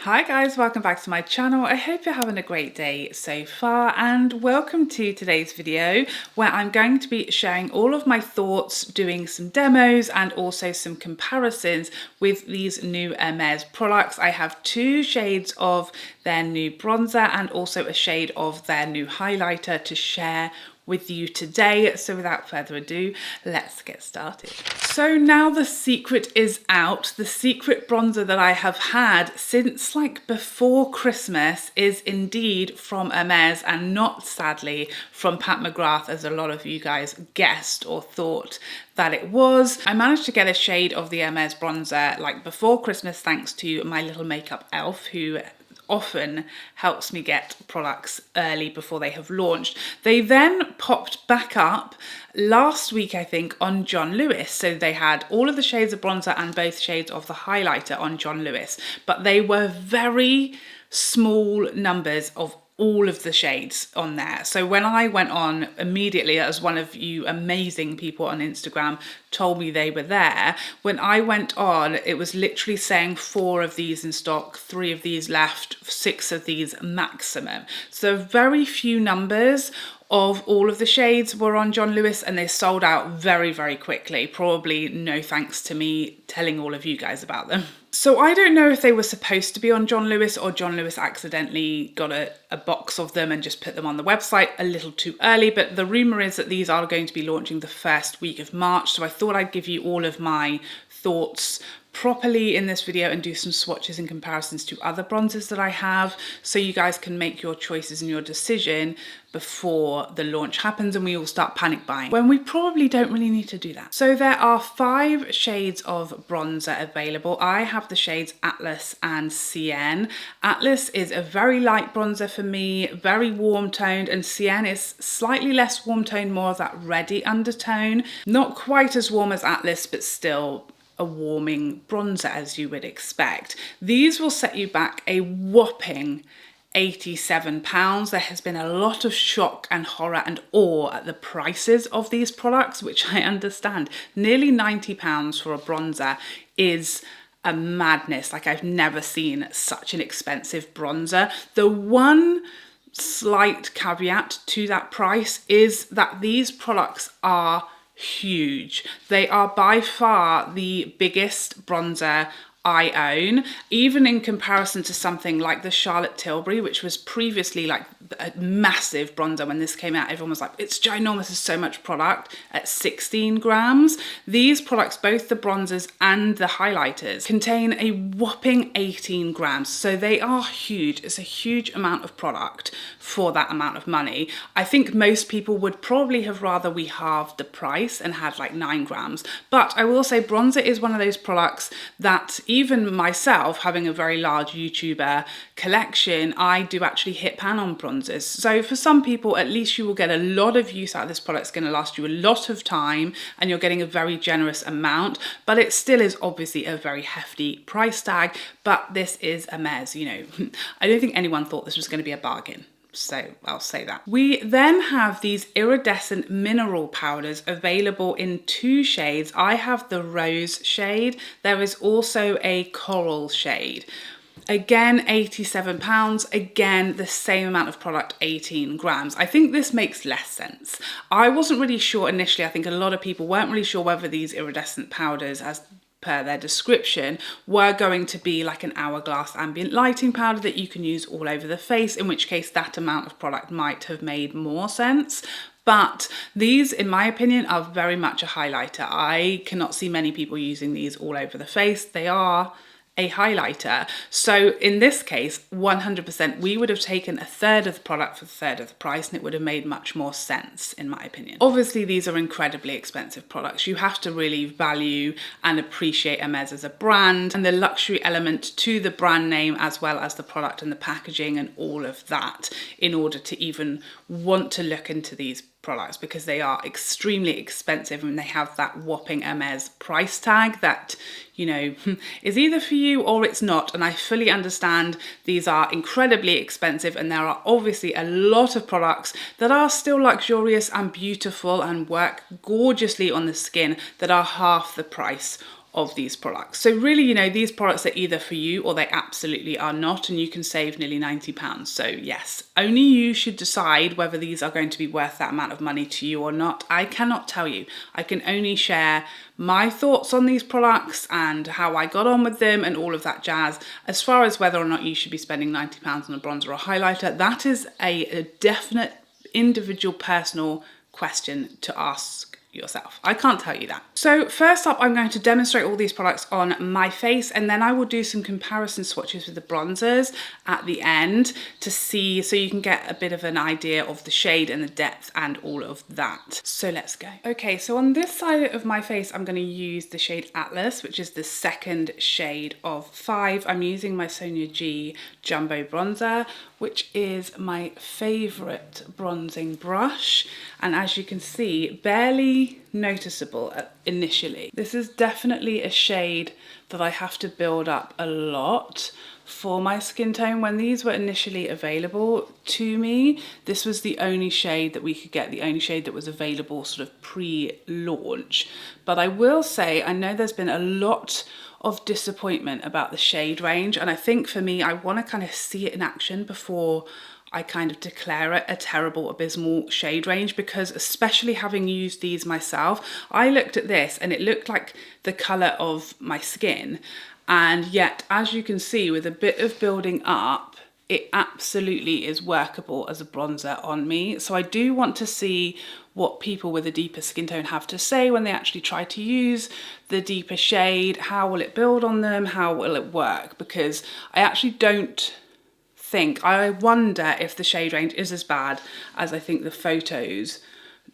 Hi guys, welcome back to my channel. I hope you're having a great day so far and welcome to today's video where I'm going to be sharing all of my thoughts, doing some demos and also some comparisons with these new Hermes products. I have two shades of their new bronzer and also a shade of their new highlighter to share with you today. So without further ado, let's get started. So now the secret is out. The secret bronzer that I have had since like before Christmas is indeed from Hermes and not sadly from Pat McGrath, as a lot of you guys guessed or thought that it was. I managed to get a shade of the Hermes bronzer like before Christmas thanks to my little makeup elf who often helps me get products early before they have launched. They then popped back up last week, I think, on John Lewis. So they had all of the shades of bronzer and both shades of the highlighter on John Lewis, but they were very small numbers of all of the shades on there. So when I went on immediately, as one of you amazing people on Instagram told me they were there, when I went on, it was literally saying 4 of these in stock, 3 of these left, 6 of these maximum. So very few numbers of all of the shades were on John Lewis and they sold out very, very quickly. Probably no thanks to me telling all of you guys about them. So I don't know if they were supposed to be on John Lewis or John Lewis accidentally got a box of them and just put them on the website a little too early, but the rumour is that these are going to be launching the first week of March. So I thought I'd give you all of my thoughts properly in this video and do some swatches and comparisons to other bronzers that I have so you guys can make your choices and your decision before the launch happens and we all start panic buying when we probably don't really need to do that. So there are 5 shades of bronzer available. I have the shades Atlas and Sienne. Atlas is a very light bronzer for me, very warm toned, and Sienne is slightly less warm toned, more of that reddy undertone. Not quite as warm as Atlas, but still a warming bronzer as you would expect. These will set you back a whopping £87. There has been a lot of shock and horror and awe at the prices of these products, which I understand. Nearly £90 for a bronzer is a madness. Like, I've never seen such an expensive bronzer. The one slight caveat to that price is that these products are huge. They are by far the biggest bronzer I own, even in comparison to something like the Charlotte Tilbury, which was previously like a massive bronzer. When this came out, everyone was like, it's ginormous, there's so much product, at 16 grams. These products, both the bronzers and the highlighters, contain a whopping 18 grams. So they are huge. It's a huge amount of product for that amount of money. I think most people would probably have rather we halved the price and had like 9 grams. But I will say bronzer is one of those products that even myself, having a very large YouTuber collection, I do actually hit pan on bronzers. So for some people, at least you will get a lot of use out of this product. It's going to last you a lot of time and you're getting a very generous amount, but it still is obviously a very hefty price tag. But this is Hermes, you know. I don't think anyone thought this was going to be a bargain. So I'll say that. We then have these iridescent mineral powders available in 2 shades. I have the rose shade. There is also a coral shade. Again, £87. Again, the same amount of product, 18 grams. I think this makes less sense. I wasn't really sure initially. I think a lot of people weren't really sure whether these iridescent powders, as per their description, were going to be like an hourglass ambient lighting powder that you can use all over the face, in which case that amount of product might have made more sense. But these, in my opinion, are very much a highlighter. I cannot see many people using these all over the face. They are a highlighter. So in this case, 100%, we would have taken a third of the product for a third of the price and it would have made much more sense, in my opinion. Obviously, these are incredibly expensive products. You have to really value and appreciate Hermes as a brand and the luxury element to the brand name, as well as the product and the packaging and all of that, in order to even want to look into these products, because they are extremely expensive and they have that whopping Hermes price tag that, you know, is either for you or it's not. And I fully understand these are incredibly expensive and there are obviously a lot of products that are still luxurious and beautiful and work gorgeously on the skin that are half the price of these products. So really, you know, these products are either for you or they absolutely are not, and you can save nearly £90. So yes, only you should decide whether these are going to be worth that amount of money to you or not. I cannot tell you. I can only share my thoughts on these products and how I got on with them and all of that jazz. As far as whether or not you should be spending £90 on a bronzer or highlighter, that is a definite individual personal question to ask yourself. I can't tell you that. So first up, I'm going to demonstrate all these products on my face, and then I will do some comparison swatches with the bronzers at the end to see, so you can get a bit of an idea of the shade and the depth and all of that. So let's go. Okay, so on this side of my face, I'm going to use the shade Atlas, which is the second shade of 5. I'm using my Sonia G Jumbo Bronzer, which is my favorite bronzing brush. And as you can see, barely noticeable initially. This is definitely a shade that I have to build up a lot for my skin tone. When these were initially available to me, this was the only shade that we could get, the only shade that was available sort of pre-launch. But I will say, I know there's been a lot of disappointment about the shade range, and I think for me, I want to kind of see it in action before I kind of declare it a terrible, abysmal shade range, because especially having used these myself, I looked at this and it looked like the colour of my skin, and yet as you can see, with a bit of building up, it absolutely is workable as a bronzer on me. So I do want to see what people with a deeper skin tone have to say when they actually try to use the deeper shade. How will it build on them? How will it work? Because I actually don't think, I wonder if the shade range is as bad as I think the photos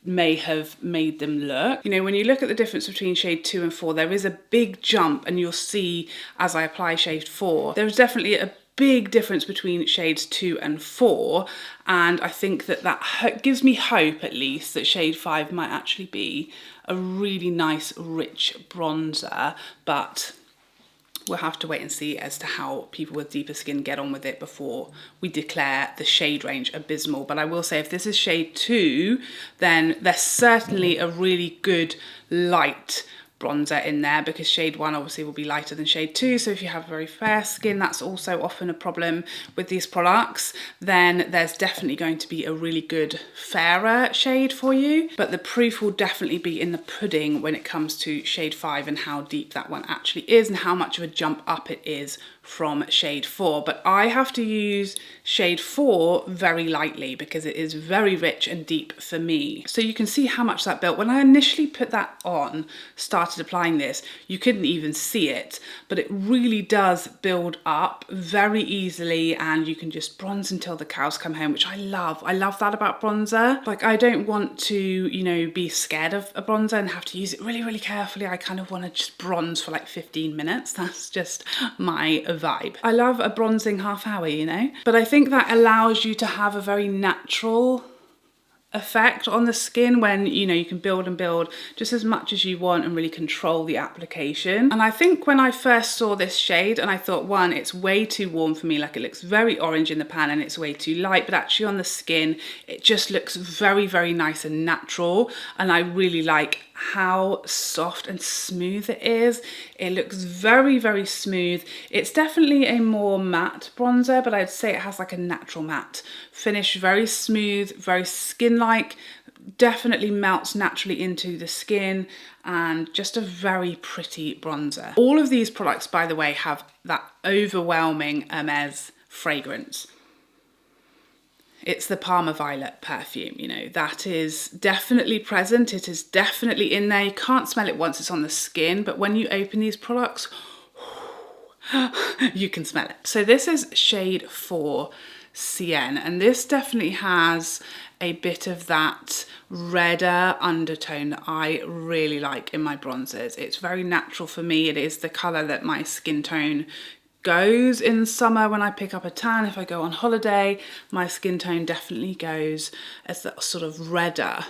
may have made them look. You know, when you look at the difference between shade 2 and 4, there is a big jump, and you'll see as I apply shade 4, there's definitely a big difference between shades 2 and 4, and I think that gives me hope, at least, that shade 5 might actually be a really nice rich bronzer, but we'll have to wait and see as to how people with deeper skin get on with it before we declare the shade range abysmal. But I will say, if this is shade 2, then there's certainly a really good light bronzer in there, because shade 1 obviously will be lighter than shade 2. So if you have very fair skin, that's also often a problem with these products, then there's definitely going to be a really good fairer shade for you. But the proof will definitely be in the pudding when it comes to shade 5 and how deep that one actually is and how much of a jump up it is from shade 4. But I have to use shade 4 very lightly because it is very rich and deep for me. So you can see how much that built. When I initially put that on, started applying this, you couldn't even see it, but it really does build up very easily, and you can just bronze until the cows come home, which I love. I love that about bronzer. Like, I don't want to, you know, be scared of a bronzer and have to use it really, really carefully. I kind of want to just bronze for like 15 minutes. That's just my vibe. I love a bronzing half hour, you know, but I think that allows you to have a very natural effect on the skin when, you know, you can build and build just as much as you want and really control the application. And I think when I first saw this shade, and I thought, one, it's way too warm for me, like it looks very orange in the pan and it's way too light, but actually on the skin it just looks very, very nice and natural, and I really like how soft and smooth it is. It looks very, very smooth. It's definitely a more matte bronzer, but I'd say it has like a natural matte finish, very smooth, very skin-like, definitely melts naturally into the skin, and just a very pretty bronzer. All of these products, by the way, have that overwhelming Hermes fragrance. It's the Parma Violet perfume, you know, that is definitely present. It is definitely in there. You can't smell it once it's on the skin, but when you open these products, you can smell it. So this is shade 4, Sienne, and this definitely has a bit of that redder undertone that I really like in my bronzers. It's very natural for me. It is the colour that my skin tone goes in summer when I pick up a tan. If I go on holiday, my skin tone definitely goes as that sort of redder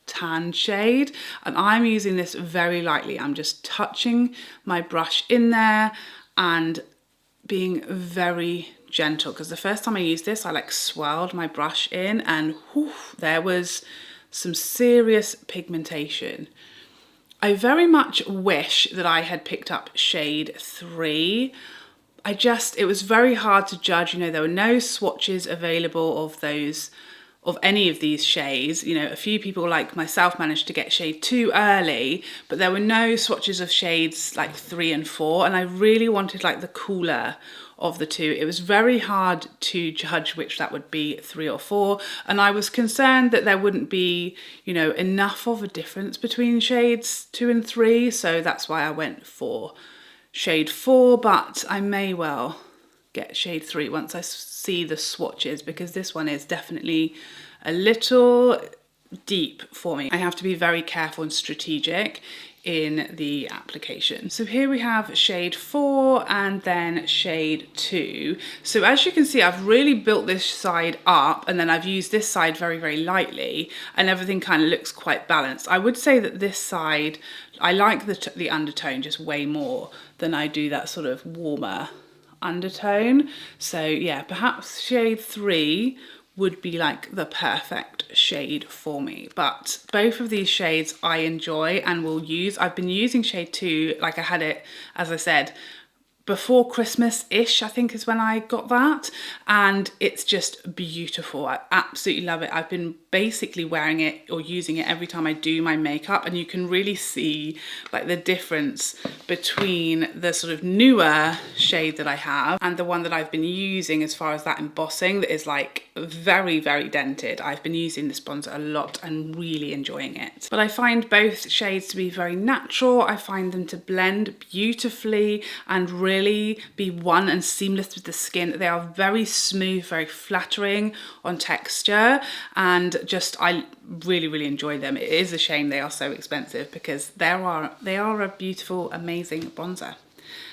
tan shade, and I'm using this very lightly. I'm just touching my brush in there and being very gentle, because the first time I used this, I like swirled my brush in, and whew, there was some serious pigmentation I very much wish that I had picked up shade 3. It was very hard to judge, you know, there were no swatches available of any of these shades. You know, a few people like myself managed to get shade 2 early, but there were no swatches of shades like 3 and 4, and I really wanted like the cooler of the two. It was very hard to judge which that would be, 3 or 4, and I was concerned that there wouldn't be, you know, enough of a difference between shades 2 and 3, so that's why I went for shade 4, but I may well get shade 3 once I see the swatches, because this one is definitely a little deep for me. I have to be very careful and strategic in the application. So here we have shade 4 and then shade 2. So as you can see, I've really built this side up, and then I've used this side very, very lightly, and everything kind of looks quite balanced. I would say that this side, I like the undertone just way more than I do that sort of warmer undertone. So yeah, perhaps shade 3 would be like the perfect shade for me, but both of these shades I enjoy and will use. I've been using shade 2, like I had it, as I said, before Christmas-ish, I think is when I got that, and it's just beautiful. I absolutely love it. I've been basically wearing it or using it every time I do my makeup, and you can really see like the difference between the sort of newer shade that I have and the one that I've been using as far as that embossing that is like very, very dented. I've been using this bronzer a lot and really enjoying it. But I find both shades to be very natural. I find them to blend beautifully and really be one and seamless with the skin. They are very smooth, very flattering on texture, and just I really, really enjoy them. It is a shame they are so expensive, because they are a beautiful, amazing bronzer.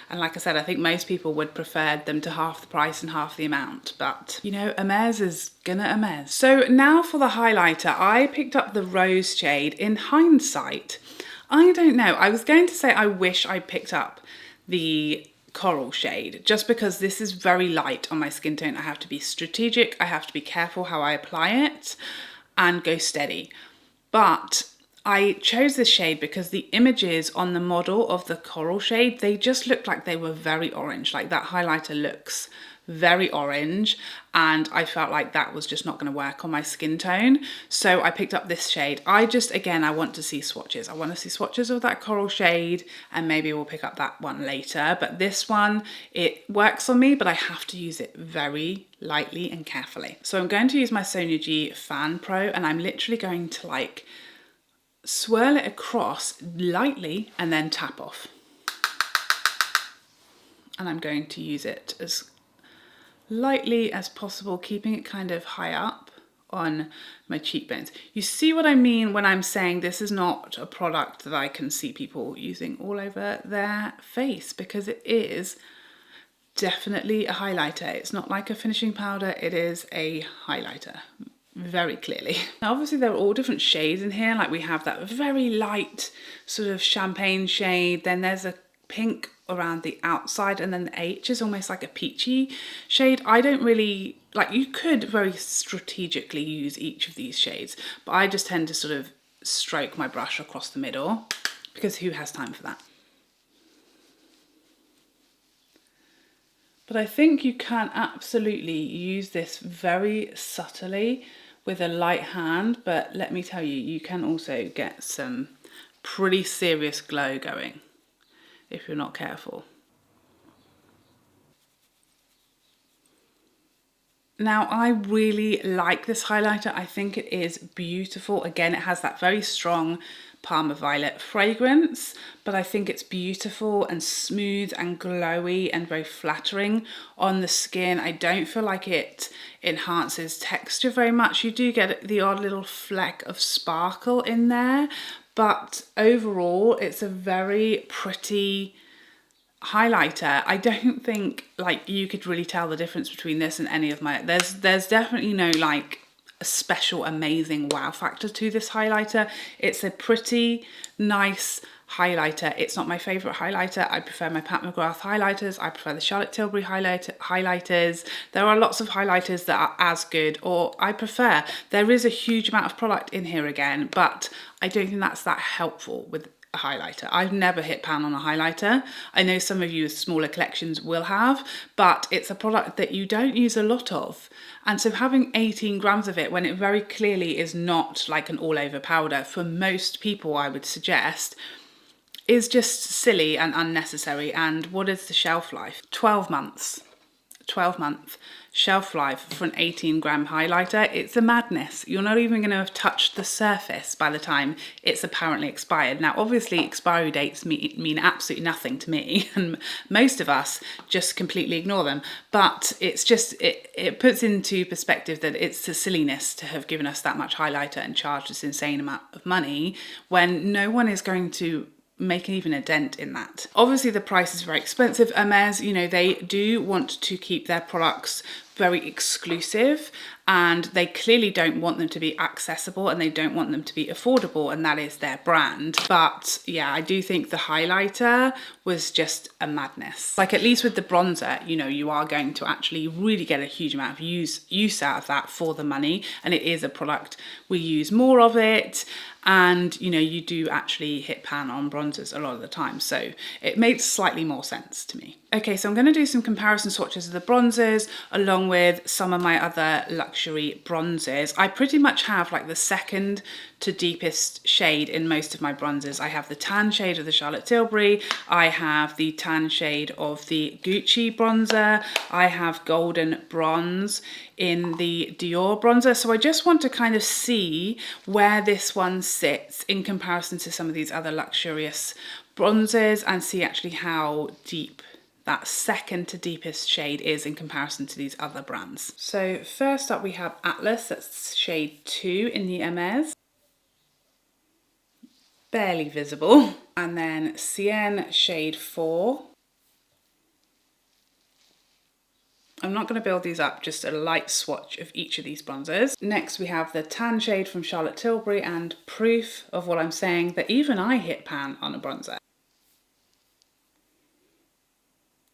And like I said, I think most people would prefer them to half the price and half the amount, but you know, Hermes is gonna Hermes. So now for the highlighter, I picked up the rose shade. In hindsight, I don't know, I was going to say I wish I picked up the coral shade, just because this is very light on my skin tone. I have to be strategic, I have to be careful how I apply it and go steady. But I chose this shade because the images on the model of the coral shade, they just looked like they were very orange. Like that highlighter looks very orange, and I felt like that was just not going to work on my skin tone. So I picked up this shade. Again, I want to see swatches. I want to see swatches of that coral shade, and maybe we'll pick up that one later. But this one, it works on me, but I have to use it very lightly and carefully. So I'm going to use my Sonia G Fan Pro, and I'm literally going to like swirl it across lightly and then tap off. And I'm going to use it as lightly as possible, keeping it kind of high up on my cheekbones. You see what I mean when I'm saying this is not a product that I can see people using all over their face, because it is definitely a highlighter. It's not like a finishing powder, it is a highlighter. Very clearly. Now obviously there are all different shades in here, like we have that very light sort of champagne shade, then there's a pink around the outside, and then the H is almost like a peachy shade. I don't really, like, you could very strategically use each of these shades, but I just tend to sort of stroke my brush across the middle, because who has time for that? But I think you can absolutely use this very subtly with a light hand, but let me tell you, you can also get some pretty serious glow going if you're not careful. Now I really like this highlighter. I think it is beautiful. Again, it has that very strong Parma Violet fragrance, but I think it's beautiful and smooth and glowy and very flattering on the skin. I don't feel like it enhances texture very much. You do get the odd little fleck of sparkle in there, but overall it's a very pretty highlighter. I don't think like you could really tell the difference between this and any of my, there's definitely no like a special amazing wow factor to this highlighter. It's a pretty nice highlighter. It's not my favorite highlighter. I prefer my Pat McGrath highlighters. I prefer the Charlotte Tilbury highlighters. There are lots of highlighters that are as good, or I prefer. There is a huge amount of product in here again, but I don't think that's that helpful with a highlighter. I've never hit pan on a highlighter. I know some of you with smaller collections will have, but it's a product that you don't use a lot of. And so having 18 grams of it when it very clearly is not like an all over powder, for most people I would suggest, is just silly and unnecessary. And what is the shelf life? 12 months. 12-month shelf life for an 18-gram highlighter. It's a madness. You're not even going to have touched the surface by the time it's apparently expired. Now, obviously, expiry dates mean absolutely nothing to me, and most of us just completely ignore them. But it's just, it puts into perspective that it's a silliness to have given us that much highlighter and charged this insane amount of money when no one is going to make even a dent in that. Obviously the price is very expensive. Hermes, you know, they do want to keep their products very exclusive, and they clearly don't want them to be accessible and they don't want them to be affordable, and that is their brand. But yeah, I do think the highlighter was just a madness. Like, at least with the bronzer, you know, you are going to actually really get a huge amount of use out of that for the money, and it is a product we use more of it, and you know, you do actually hit pan on bronzers a lot of the time, so it makes slightly more sense to me. Okay, so I'm going to do some comparison swatches of the bronzers along with some of my other luxury bronzers. I pretty much have like the second to deepest shade in most of my bronzers. I have the tan shade of the Charlotte Tilbury, I have the tan shade of the Gucci bronzer, I have golden bronze in the Dior bronzer. So I just want to kind of see where this one sits in comparison to some of these other luxurious bronzers and see actually how deep that second to deepest shade is in comparison to these other brands. So first up we have Atlas, that's shade 2 in the Hermes. Barely visible. And then Sienne shade 4. I'm not going to build these up, just a light swatch of each of these bronzers. Next we have the tan shade from Charlotte Tilbury, and proof of what I'm saying that even I hit pan on a bronzer.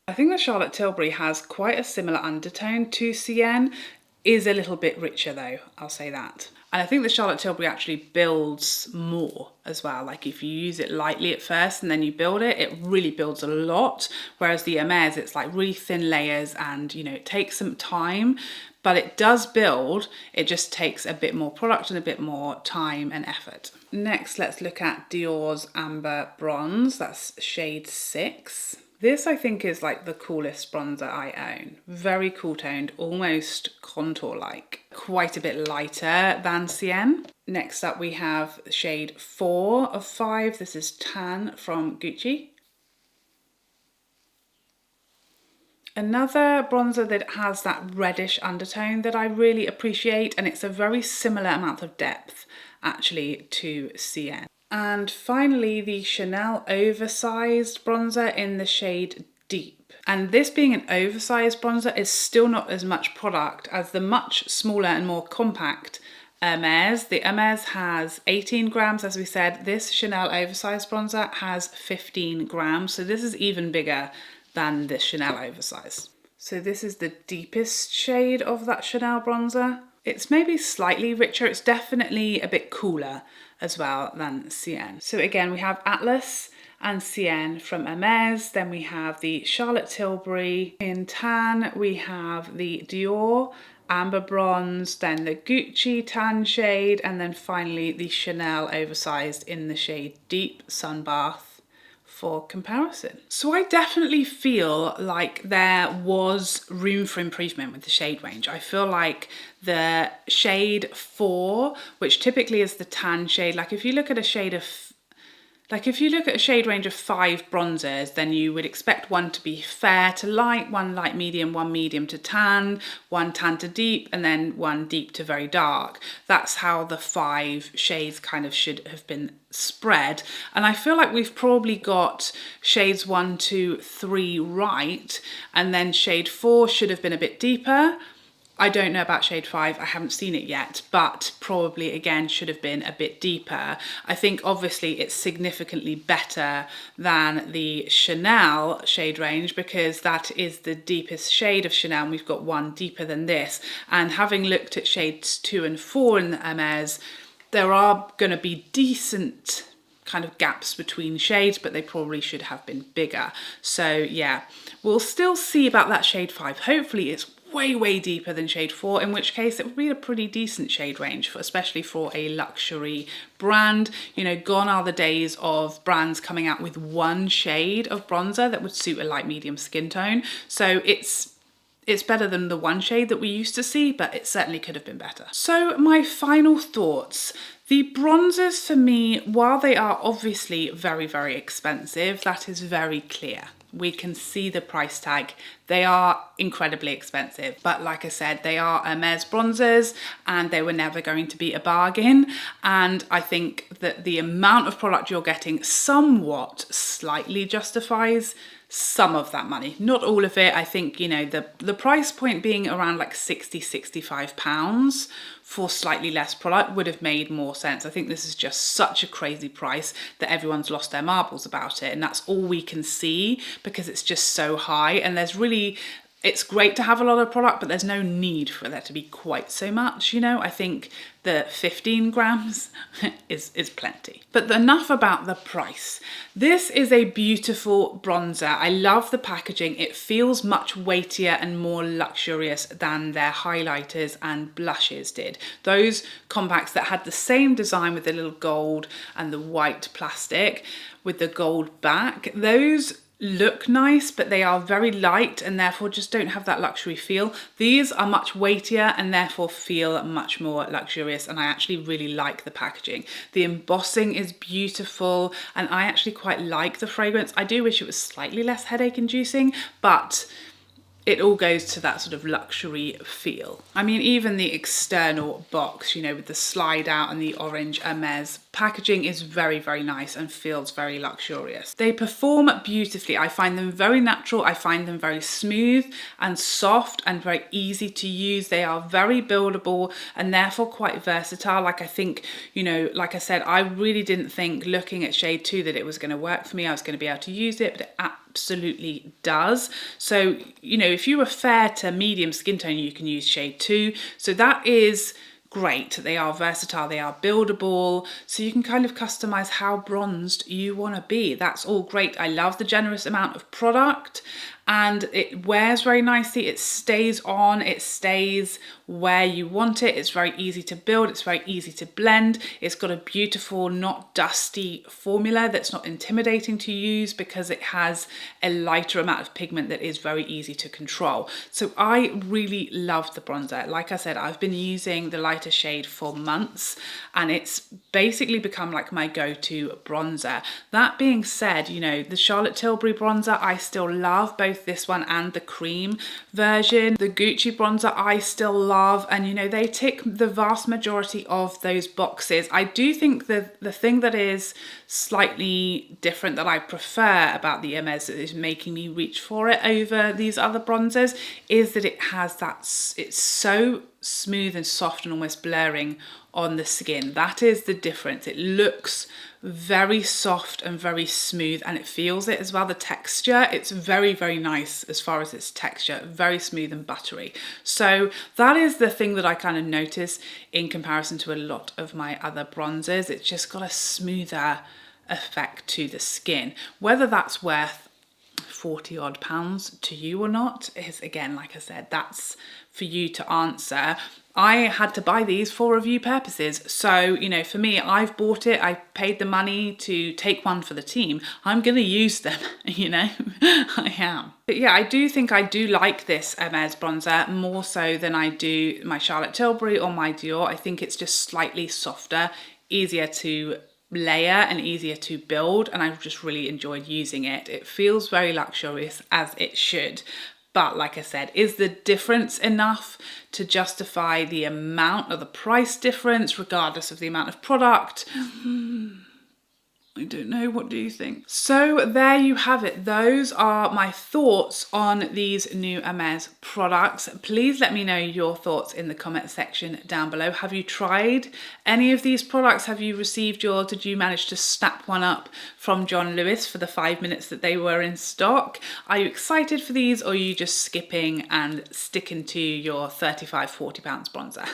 I think the Charlotte Tilbury has quite a similar undertone to Sienne, is a little bit richer though, I'll say that. And I think the Charlotte Tilbury actually builds more as well. Like, if you use it lightly at first and then you build it, it really builds a lot. Whereas the Hermes, it's like really thin layers and, you know, it takes some time, but it does build. It just takes a bit more product and a bit more time and effort. Next, let's look at Dior's Amber Bronze. That's shade 6. This I think is like the coolest bronzer I own. Very cool toned, almost contour-like. Quite a bit lighter than Sienne. Next up we have shade 4 of 5. This is Tan from Gucci. Another bronzer that has that reddish undertone that I really appreciate, and it's a very similar amount of depth actually to Sienne. And finally, the Chanel oversized bronzer in the shade Deep. And this being an oversized bronzer is still not as much product as the much smaller and more compact Hermes. The Hermes has 18 grams, as we said. This Chanel oversized bronzer has 15 grams. So this is even bigger than the Chanel oversize. So this is the deepest shade of that Chanel bronzer. It's maybe slightly richer. It's definitely a bit cooler as well than Sienne. So again, we have Atlas and Sienne from Hermes. Then we have the Charlotte Tilbury in tan. We have the Dior Amber Bronze, then the Gucci tan shade, and then finally the Chanel oversized in the shade Deep Sunbath for comparison. So I definitely feel like there was room for improvement with the shade range. I feel like the shade 4, which typically is the tan shade, like if you look at a shade range of 5 bronzers, then you would expect one to be fair to light, one light medium, one medium to tan, one tan to deep, and then one deep to very dark. That's how the 5 shades kind of should have been spread. And I feel like we've probably got shades 1, 2, 3 right, and then shade 4 should have been a bit deeper. I don't know about shade 5, I haven't seen it yet, but probably again should have been a bit deeper. I think obviously it's significantly better than the Chanel shade range because that is the deepest shade of Chanel, and we've got one deeper than this. And having looked at shades 2 and 4 in the Hermes, there are going to be decent kind of gaps between shades, but they probably should have been bigger. So yeah, we'll still see about that shade 5. Hopefully it's way deeper than shade 4, in which case it would be a pretty decent shade range, especially for a luxury brand. You know, gone are the days of brands coming out with one shade of bronzer that would suit a light medium skin tone. So it's better than the one shade that we used to see, but it certainly could have been better. So my final thoughts. The bronzers for me, while they are obviously very expensive, that is very clear. We can see the price tag. They are incredibly expensive, but like I said, they are Hermes bronzers and they were never going to be a bargain. And I think that the amount of product you're getting somewhat slightly justifies some of that money, not all of it. I think, you know, the price point being around like 60-65 pounds for slightly less product would have made more sense. I think this is just such a crazy price that everyone's lost their marbles about it, and that's all we can see because it's just so high. And there's really, it's great to have a lot of product, but there's no need for there to be quite so much, you know. I think the 15 grams is plenty. But enough about the price. This is a beautiful bronzer. I love the packaging. It feels much weightier and more luxurious than their highlighters and blushes did. Those compacts that had the same design with the little gold and the white plastic with the gold back, those look nice, but they are very light and therefore just don't have that luxury feel. These are much weightier and therefore feel much more luxurious, and I actually really like the packaging. The embossing is beautiful and I actually quite like the fragrance. I do wish it was slightly less headache inducing, but it all goes to that sort of luxury feel. I mean, even the external box, you know, with the slide out and the orange Hermes packaging is very nice and feels very luxurious. They perform beautifully. I find them very natural. I find them very smooth and soft and very easy to use. They are very buildable and therefore quite versatile. Like, I think, you know, like I said, I really didn't think looking at shade 2 that it was going to work for me. I was going to be able to use it, but it absolutely does. So, you know, if you are fair to medium skin tone, you can use shade 2. So that is great. They are versatile, they are buildable, so you can kind of customize how bronzed you want to be. That's all great. I love the generous amount of product and it wears very nicely. It stays on, it stays where you want it. It's very easy to build, it's very easy to blend. It's got a beautiful, not dusty formula that's not intimidating to use because it has a lighter amount of pigment that is very easy to control. So I really love the bronzer. Like I said, I've been using the lighter shade for months and it's basically become like my go-to bronzer. That being said, you know, the Charlotte Tilbury bronzer I still love, both this one and the cream version. The Gucci bronzer I still love, and you know, they tick the vast majority of those boxes. I do think the thing that is slightly different that I prefer about the Hermes that is making me reach for it over these other bronzers is that it has that, it's so smooth and soft and almost blurring on the skin. That is the difference. It looks very soft and very smooth and it feels it as well. The texture, it's very nice as far as its texture, very smooth and buttery. So that is the thing that I kind of notice in comparison to a lot of my other bronzers. It's just got a smoother effect to the skin. Whether that's worth 40 odd pounds to you or not is, again, like I said, that's for you to answer. I had to buy these for review purposes. So, you know, for me, I've bought it. I paid the money to take one for the team. I'm going to use them, you know, I am. But yeah, I do think I do like this Hermes bronzer more so than I do my Charlotte Tilbury or my Dior. I think it's just slightly softer, easier to layer and easier to build, and I've just really enjoyed using it. It feels very luxurious, as it should. But like I said, is the difference enough to justify the amount or the price difference regardless of the amount of product? I don't know, what do you think? So there you have it. Those are my thoughts on these new Hermes products. Please let me know your thoughts in the comment section down below. Have you tried any of these products? Have you received yours? Did you manage to snap one up from John Lewis for the 5 minutes that they were in stock? Are you excited for these, or are you just skipping and sticking to your 35-40 pounds bronzer?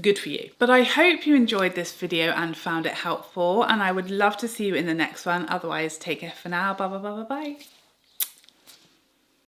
Good for you. But I hope you enjoyed this video and found it helpful, and I would love to see you in the next one. Otherwise, take care for now. Bye bye bye bye bye.